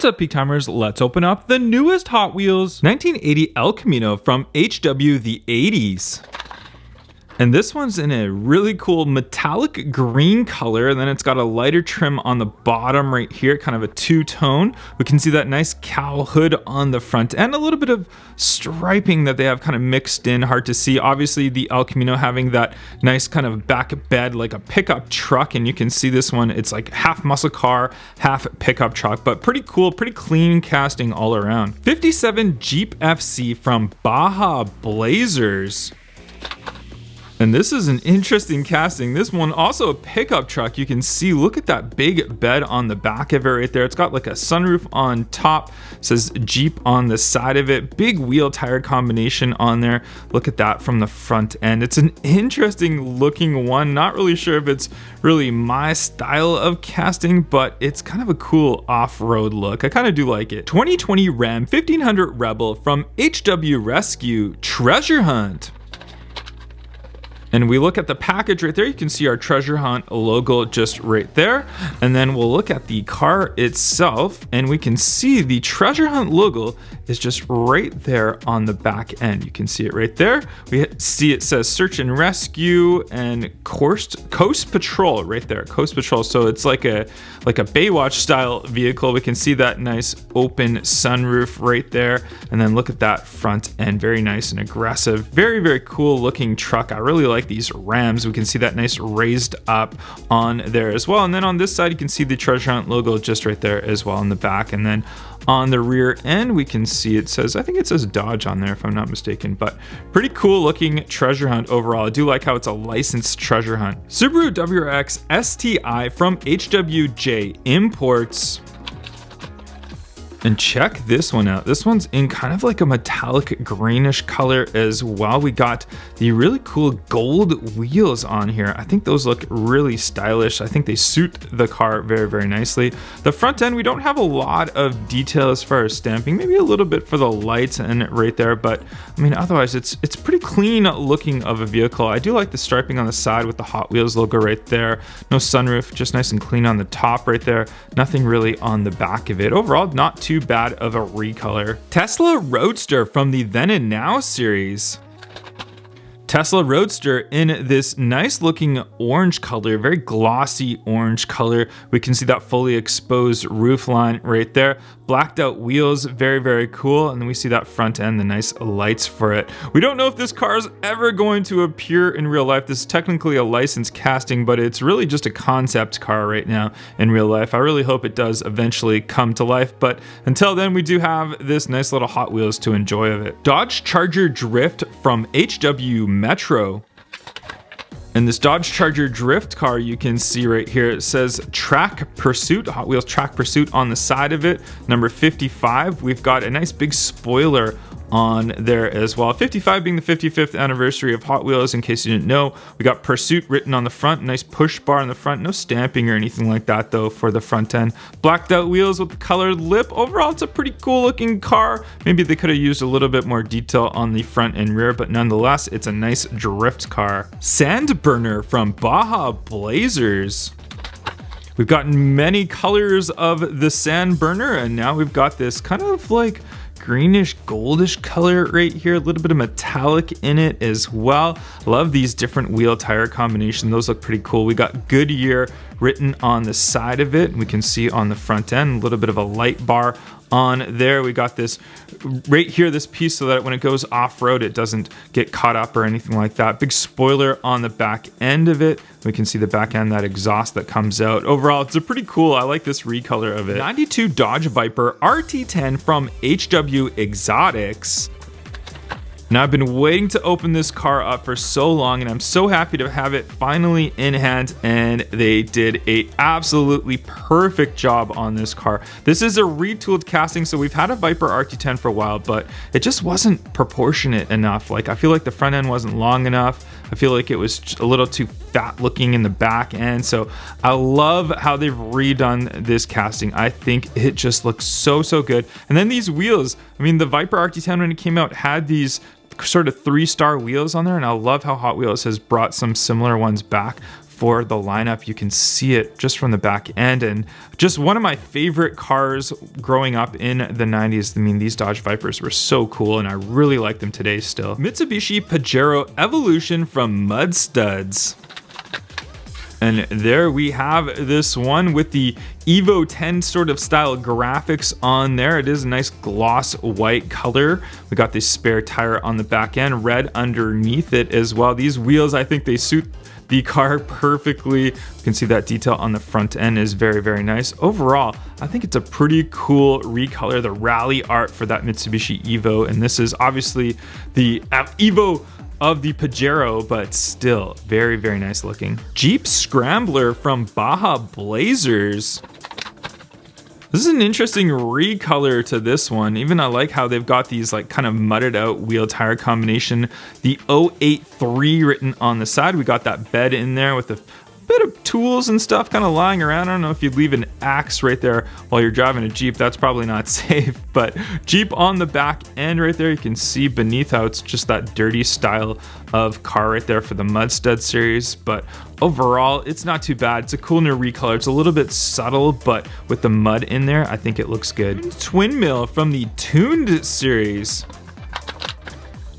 What's up, Peak Timers? Let's open up the newest Hot Wheels 1980 El Camino from HW the 80s. And this one's in a really cool metallic green color, and then it's got a lighter trim on the bottom right here, kind of a two-tone. We can see that nice cowl hood on the front end, a little bit of striping that they have kind of mixed in, hard to see. Obviously the El Camino having that nice kind of back bed like a pickup truck, and you can see this one, it's like half muscle car, half pickup truck, but pretty cool, pretty clean casting all around. 57 Jeep FC from Baja Blazers. And this is an interesting casting. This one also a pickup truck. You can see, look at that big bed on the back of it right there. It's got like a sunroof on top. It says Jeep on the side of it. Big wheel tire combination on there. Look at that from the front end. It's an interesting looking one. Not really sure if it's really my style of casting, but it's kind of a cool off-road look. I kind of do like it. 2020 Ram 1500 Rebel from HW Rescue Treasure Hunt. And we look at the package right there, you can see our Treasure Hunt logo just right there. And then we'll look at the car itself, and we can see the Treasure Hunt logo is just right there on the back end. You can see it right there. We see it says Search and Rescue and Coast Patrol right there, Coast Patrol. So it's like a Baywatch style vehicle. We can see that nice open sunroof right there. And then look at that front end, very nice and aggressive. Very, very cool looking truck. I really like these Rams. We can see that nice raised up on there as well. And then on this side, you can see the Treasure Hunt logo just right there as well in the back. And then on the rear end, we can see it says, I think it says Dodge on there if I'm not mistaken, but pretty cool looking Treasure Hunt overall. I do like how it's a licensed Treasure Hunt. Subaru WRX STI from HWJ Imports. And check this one out. This one's in kind of like a metallic greenish color as well. We got the really cool gold wheels on here. I think those look really stylish. I think they suit the car very, very nicely. The front end, we don't have a lot of detail as far as stamping, maybe a little bit for the lights and right there, but I mean, otherwise it's pretty clean looking of a vehicle. I do like the striping on the side with the Hot Wheels logo right there. No sunroof, just nice and clean on the top right there. Nothing really on the back of it. Overall, not too bad of a recolor. Tesla Roadster from the Then and Now series. Tesla Roadster in this nice looking orange color, very glossy orange color. We can see that fully exposed roof line right there. Blacked out wheels, very, very cool. And then we see that front end, the nice lights for it. We don't know if this car is ever going to appear in real life. This is technically a licensed casting, but it's really just a concept car right now in real life. I really hope it does eventually come to life, but until then, we do have this nice little Hot Wheels to enjoy of it. Dodge Charger Drift from HW Metro. And this Dodge Charger Drift car, you can see right here, it says Track Pursuit, Hot Wheels Track Pursuit on the side of it, number 55. We've got a nice big spoiler on there as well. 55 being the 55th anniversary of Hot Wheels, in case you didn't know. We got Pursuit written on the front, nice push bar on the front, no stamping or anything like that though for the front end. Blacked out wheels with the colored lip. Overall, it's a pretty cool looking car. Maybe they could have used a little bit more detail on the front and rear, but nonetheless, it's a nice drift car. Sandburner from Baja Blazers. We've gotten many colors of the Sandburner, and now we've got this kind of like greenish goldish color right here, a little bit of metallic in it as well. Love these different wheel tire combinations. Those look pretty cool. We got Goodyear written on the side of it. We can see on the front end a little bit of a light bar on there. We got this right here, this piece, so that when it goes off-road it doesn't get caught up or anything like that. Big spoiler on the back end of it. We can see the back end, that exhaust that comes out. Overall, it's a pretty cool, I like this recolor of it. 92 Dodge Viper RT10 from HW Exotics. Now, I've been waiting to open this car up for so long, and I'm so happy to have it finally in hand, and they did a absolutely perfect job on this car. This is a retooled casting, so we've had a Viper RT10 for a while, but it just wasn't proportionate enough. Like, I feel like the front end wasn't long enough. I feel like it was a little too fat looking in the back end. So I love how they've redone this casting. I think it just looks so, so good. And then these wheels, I mean, the Viper RT10 when it came out had these sort of 3-star wheels on there, and I love how Hot Wheels has brought some similar ones back for the lineup. You can see it just from the back end, and just one of my favorite cars growing up in the 90s. I mean, these Dodge Vipers were so cool, and I really like them today still. Mitsubishi Pajero Evolution from Mud Studs. And there we have this one with the Evo 10 sort of style graphics on there. It is a nice gloss white color. We got the spare tire on the back end, red underneath it as well. These wheels, I think they suit the car perfectly. You can see that detail on the front end is very, very nice. Overall, I think it's a pretty cool recolor, the rally art for that Mitsubishi Evo. And this is obviously the Evo of the Pajero, but still very, very nice looking. Jeep Scrambler from Baja Blazers. This is an interesting recolor to this one. Even I like how they've got these like kind of mudded out wheel tire combination. The 083 written on the side. We got that bed in there with a bit of tools and stuff kind of lying around. I don't know if you'd leave an axe right there while you're driving a Jeep. That's probably not safe, but Jeep on the back end right there. You can see beneath how it's just that dirty style of car right there for the Mud Stud series. But overall, it's not too bad. It's a cool new recolor. It's a little bit subtle, but with the mud in there, I think it looks good. Twin Mill from the Tuned series.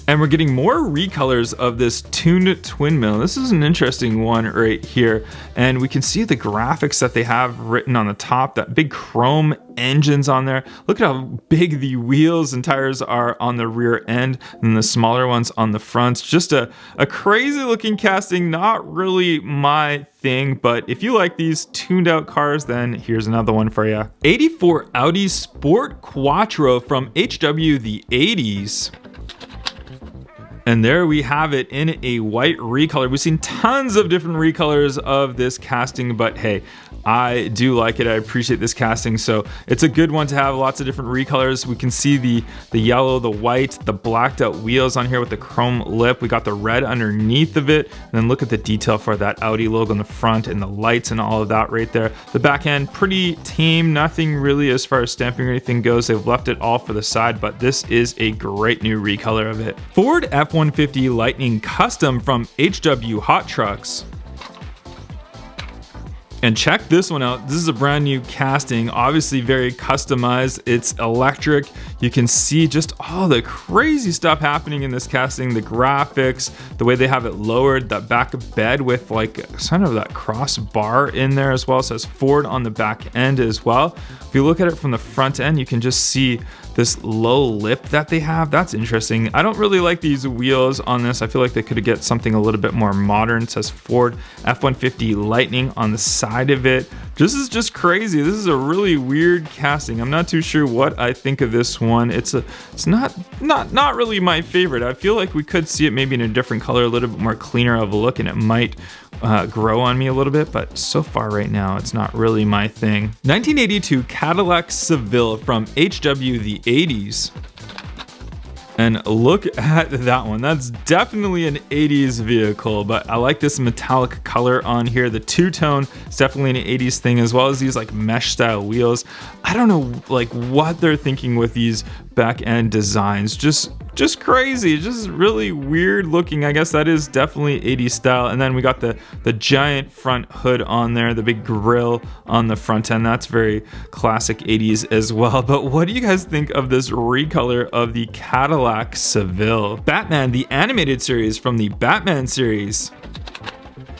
And we're getting more recolors of this tuned twin mill. This is an interesting one right here. And we can see the graphics that they have written on the top, that big chrome engines on there. Look at how big the wheels and tires are on the rear end and the smaller ones on the front. Just a crazy looking casting, not really my thing, but if you like these tuned out cars, then here's another one for you. 84 Audi Sport Quattro from HW the 80s. And there we have it in a white recolor. We've seen tons of different recolors of this casting, but hey, I do like it. I appreciate this casting, so it's a good one to have. Lots of different recolors. We can see the yellow, the white, the blacked out wheels on here with the chrome lip. We got the red underneath of it, and then look at the detail for that Audi logo on the front and the lights and all of that right there. The back end, pretty tame. Nothing really as far as stamping or anything goes. They've left it all for the side, but this is a great new recolor of it. Ford F-150 Lightning Custom from HW Hot Trucks. And check this one out. This is a brand new casting, obviously very customized. It's electric. You can see just all the crazy stuff happening in this casting, the graphics, the way they have it lowered, that back bed with like kind of that crossbar in there as well. It says Ford on the back end as well. If you look at it from the front end, you can just see this low lip that they have. That's interesting. I don't really like these wheels on this. I feel like they could get something a little bit more modern. It says Ford F-150 Lightning on the side of it. This is just crazy. This is a really weird casting. I'm not too sure what I think of this one. It's not really my favorite. I feel like we could see it maybe in a different color, a little bit more cleaner of a look, and it might grow on me a little bit, but so far right now, it's not really my thing. 1982 Cadillac Seville from HW the 80s. And look at that one. That's definitely an 80s vehicle, but I like this metallic color on here. The two-tone is definitely an 80s thing, as well as these like mesh style wheels. I don't know like what they're thinking with these back end designs. Just crazy, just really weird looking. I guess that is definitely 80s style. And then we got the giant front hood on there, the big grille on the front end. That's very classic 80s as well. But what do you guys think of this recolor of the Cadillac Seville? Batman, the animated series from the Batman series.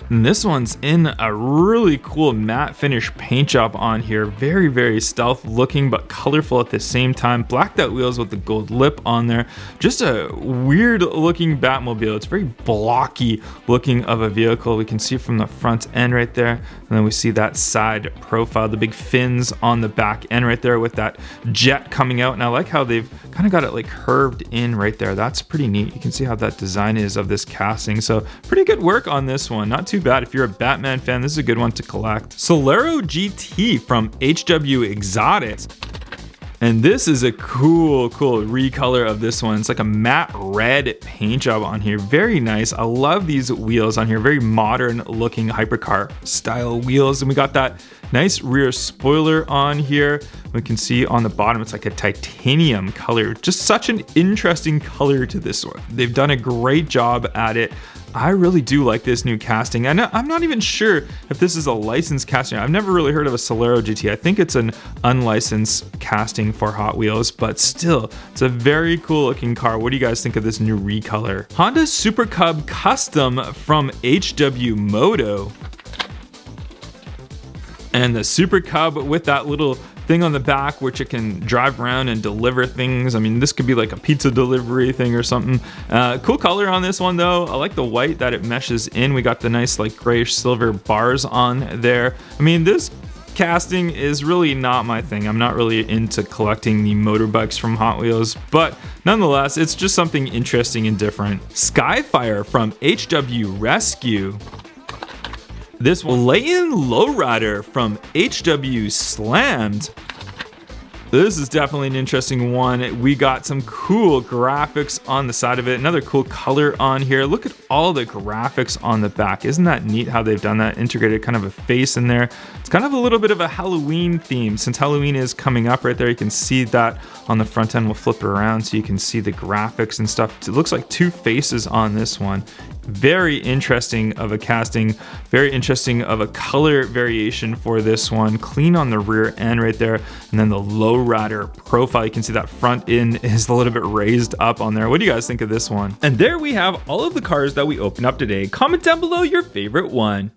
And this one's in a really cool matte finish paint job on here. Very, very stealth looking, but colorful at the same time. Blacked out wheels with the gold lip on there. Just a weird looking Batmobile. It's very blocky looking of a vehicle. We can see it from the front end right there. And then we see that side profile, the big fins on the back end right there with that jet coming out. And I like how they've kind of got it like curved in right there. That's pretty neat. You can see how that design is of this casting. So pretty good work on this one. Not too bad. If you're a Batman fan, this is a good one to collect. Solero GT from HW Exotics. And this is a cool recolor of this one. It's like a matte red paint job on here. Very nice. I love these wheels on here. Very modern looking hypercar style wheels. And we got that nice rear spoiler on here. We can see on the bottom, it's like a titanium color. Just such an interesting color to this one. They've done a great job at it. I really do like this new casting. And I'm not even sure if this is a licensed casting. I've never really heard of a Solero GT. I think it's an unlicensed casting for Hot Wheels, but still, it's a very cool looking car. What do you guys think of this new recolor? Honda Super Cub Custom from HW Moto. And the Super Cub with that little thing on the back which it can drive around and deliver things. I mean, this could be like a pizza delivery thing or something. Cool color on this one though. I like the white that it meshes in. We got the nice like grayish silver bars on there. I mean, this casting is really not my thing. I'm not really into collecting the motorbikes from Hot Wheels, but nonetheless, it's just something interesting and different. Skyfire from HW Rescue. This lay-in lowrider from HW Slammed. This is definitely an interesting one. We got some cool graphics on the side of it. Another cool color on here. Look at all the graphics on the back. Isn't that neat how they've done that? Integrated kind of a face in there. It's kind of a little bit of a Halloween theme. Since Halloween is coming up right there, you can see that on the front end. We'll flip it around so you can see the graphics and stuff. It looks like two faces on this one. Very interesting of a casting, very interesting of a color variation for this one. Clean on the rear end right there, and then the lowrider profile. You can see that front end is a little bit raised up on there. What do you guys think of this one? And there we have all of the cars that we opened up today. Comment down below your favorite one.